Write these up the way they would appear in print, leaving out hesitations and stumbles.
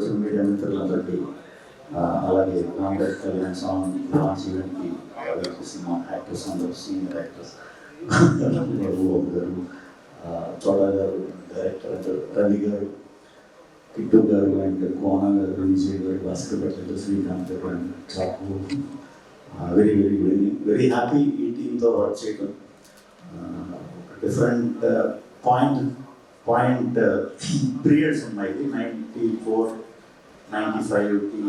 వచ్చిన మీడియా మిత్రులందరికీ అలాగే కాంగ్రెస్ కళ్యాణ్ సాంగ్ లాంచ్ ఈవెంట్కి సినిమా యాక్టర్స్ అందరూ సీనియర్ యాక్టర్స్ బాబు గారు, చోడా గారు, డైరెక్టర్ రవి గారు, కిట్టు గారు అండ్ కోనా గారు, విజయ్ గారు, భాస్కర్ భట్ల, శ్రీకాంత్ గారు అండ్ చాకు, very very very very happy ఈ టీంతో వర్క్ చేయడం. డిఫరెంట్ పాయింట్ పీరియడ్స్ ఉన్నాయి. 94, 95కి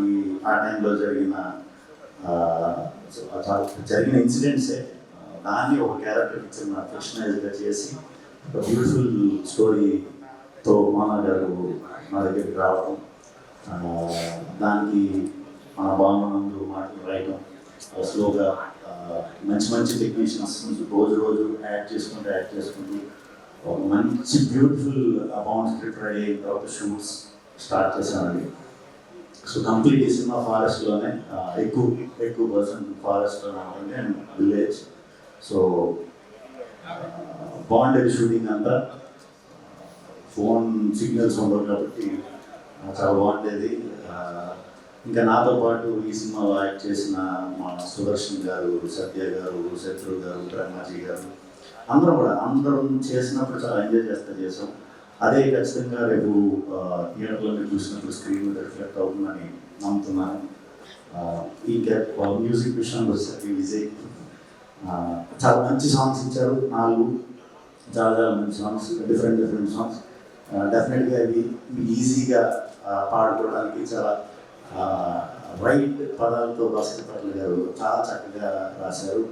ఆ టైంలో జరిగిన ఇన్సిడెంట్సే దాన్ని ఒక క్యారెక్టర్ ఇచ్చిన ఫిక్షనైజ్గా చేసి ఒక బ్యూటిఫుల్ స్టోరీతో మోనా గారు మా దగ్గరికి రావడం, దానికి మన బాగున్నందు మాటలు రాయడం, స్లోగా మంచి మంచి టెక్నీషియన్స్ రోజు యాడ్ చేసుకుంటూ ఒక మంచి బ్యూటిఫుల్ అమౌంట్ స్క్రిప్ట్ రెడీ అయిన తర్వాత షూట్స్ స్టార్ట్ చేశానండి. సో కంప్లీట్ ఈ సినిమా ఫారెస్ట్లోనే, ఎక్కువ పర్సెంట్ ఫారెస్ట్లోనే ఉంటుంది అండ్ విలేజ్. సో బాగుండేది షూటింగ్ అంతా, ఫోన్ సిగ్నల్స్ ఉండవు కాబట్టి చాలా బాగుండేది. ఇంకా నాతో పాటు ఈ సినిమాలో యాక్ట్ చేసిన మా సుదర్శన్ గారు, సత్య గారు, శత్రు గారు, బ్రహ్మాజీ గారు, అందరం చేసినప్పుడు చాలా ఎంజాయ్ చేసాం. అదే ఖచ్చితంగా రేపు థియేటర్లో మీరు చూసినప్పుడు స్క్రీన్ మీద రిఫ్లెక్ట్ అవుతుందని నమ్ముతున్నాను. ఇంకా మ్యూజిక్ విషయంలో వచ్చేసరికి విజయ్ చాలా మంచి సాంగ్స్ ఇచ్చారు, 4 చాలా మంచి సాంగ్స్, డిఫరెంట్ సాంగ్స్. డెఫినెట్గా ఇవి ఈజీగా పాడుకోవడానికి చాలా రైట్ పదాలతో భాస్కర్ భట్ల గారు చాలా చక్కగా రాశారు.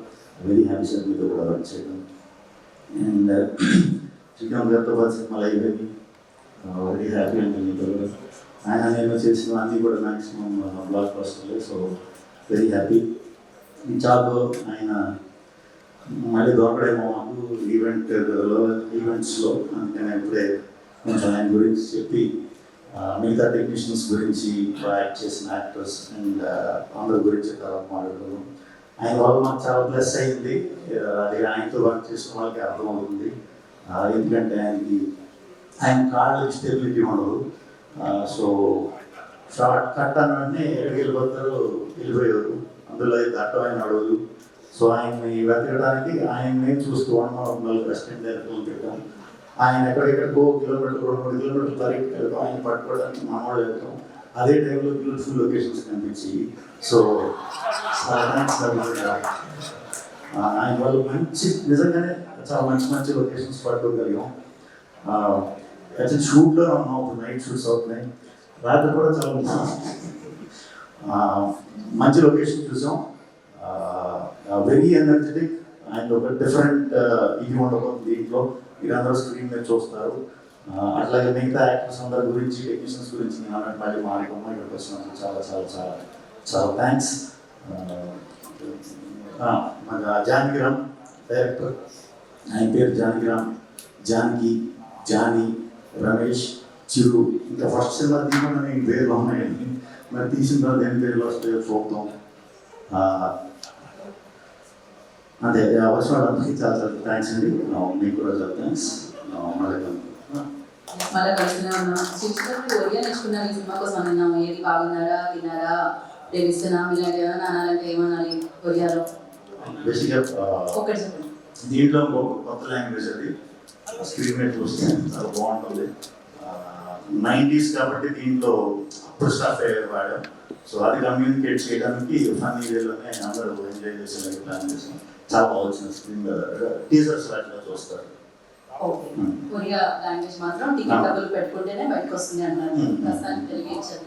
వెరీ హ్యాపీ సార్ మీతో కూడా వర్క్ చేయడం. అండ్ శ్రీకాంత్ గారితో పాటు సినిమాలు అయిపోయి వెరీ హ్యాపీ అండి మీతో. ఆయన నేను చేసిన అన్నీ కూడా మ్యాక్సిమం బ్లాక్ బస్టర్లే. So very happy. ఈ జాబ్ ఆయన మళ్ళీ దొరకడేమో మాకు ఈవెంట్స్లో, అందుకని ఇప్పుడే కొంచెం ఆయన గురించి చెప్పి మిగతా టెక్నీషియన్స్ గురించి, యాక్ట్ చేసిన యాక్టర్స్ అండ్ అందరి గురించి తర్వాత మాట్లాడుతున్నాం. ఆయన వల్ల మాకు చాలా ప్లస్ అయింది. అది ఆయనతో వర్క్ చేసిన వాళ్ళకి అర్థమవుతుంది. ఎందుకంటే ఆయన కాళ్ళకి స్టెబిలిటీ ఉండదు. సో షార్ట్ కట్ అన్నీ ఎక్కడికి వెళ్ళిపోయేవారు. అందులో దట్టమైన అడవులు. సో ఆయన్ని వెతకడానికి ఆయన్నే చూస్తూ ఉన్నాం. రెస్టారెంట్ దగ్గర పెట్టాం. ఆయన ఎక్కడెక్కడికో 2 కిలోమీటర్లు పరిగెత్తి వెళ్తాం. ఆయన పట్టుకోవడానికి మనవాళ్ళు వెళ్తాం. అదే టైంలో బ్యూటిఫుల్ లొకేషన్స్ కనిపించి, సో ఆయన వాళ్ళు నిజంగానే చాలా మంచి లొకేషన్స్ పట్టుకోగలిగాం. యాక్చువల్లీ షూట్లో ఉన్నాం, ఇప్పుడు నైట్ షూట్స్ అవుతున్నాయి. రాత్రి కూడా చాలా మంచి లొకేషన్ చూసాం. వెరీ ఎనర్జెటిక్ అండ్ ఒక డిఫరెంట్ ఇది ఉండబోతుంది దీంట్లో. మీరందరూ స్క్రీన్ మీద చూస్తారు. అట్లాగే మిగతా యాక్టర్స్ అందరి గురించి, టెక్నీషియన్స్ గురించి నేను మళ్ళీ మాట్లాడము. ఇక్కడికి వచ్చినప్పుడు చాలా చాలా చాలా చాలా థ్యాంక్స్. మన జానకిరామ్ డైరెక్టర్, ఆయన పేరు జానకిరామ్, జానీ, రమేష్, చిరు. ఇంకా ఫస్ట్ సినిమా తీయకుండా నేను పేర్లు ఉన్నాయండి. మరి తీసిన తర్వాత ఏం పేర్లు వస్తాయో చూద్దాం. అదే వచ్చిన వాళ్ళందరికీ చాలా చాలా థ్యాంక్స్ అండి. మీకు కూడా చాలా థ్యాంక్స్. మళ్ళీ కలిసిన నేర్చుకున్నాను ఈ సినిమా కోసం అన్నాము. ఏది బాగున్నారా, తిన్నారా, రేపిస్తున్నా, ఇలాంటి అనాలంటే ఏమనాలి కొరియాలో? బేసిక్గా దీంట్లో కొత్త లాంగ్వేజ్ అది స్క్రీన్ మీద చూస్తే చాలా బాగుంటుంది. 90s కాబట్టి దీంట్లో అప్పుడు స్టాఫ్ వాడాం. సో అది కమ్యూనికేట్ చేయడానికి ఫన్నీ వేలోనే అందరూ ఎంజాయ్ చేసేలాగా ప్లాన్ చేసాం. చాలా బాగా వచ్చిన స్క్రీన్ టీజర్స్ వాటిలో చూస్తారు. కొరియా లాంగ్వేజ్ మాత్రం టికెట్ డబ్బులు పెట్టుకుంటేనే బయటకు వస్తుంది అన్నారు. ప్రస్తుతానికి తెలుగు ఇచ్చారు.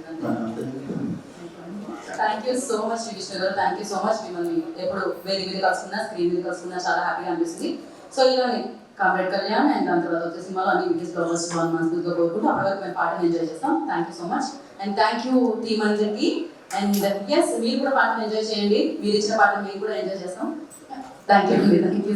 Thank you so much Vishnu గారు. Thank you so much. మిమ్మల్ని ఎప్పుడు వేరే కలుసుకున్నా, స్క్రీన్ మీద కలుసుకున్నా చాలా హ్యాపీగా అనిపిస్తుంది. సో ఇలానే కామ్రేడ్ కళ్యాణ్ అండ్ దాని తర్వాత వచ్చే సినిమాలో అన్ని వీడియోస్ ఫ్లవర్స్ 1 month కోరుకుంటూ అప్పటి వరకు మేము పాటను ఎంజాయ్ చేస్తాం. Thank you so much and thank you team అందరికి. అండ్ ఎస్, మీరు కూడా పాటను ఎంజాయ్ చేయండి. మీరు ఇచ్చిన పాటను మేము కూడా ఎంజాయ్ చేస్తాం. Thank you.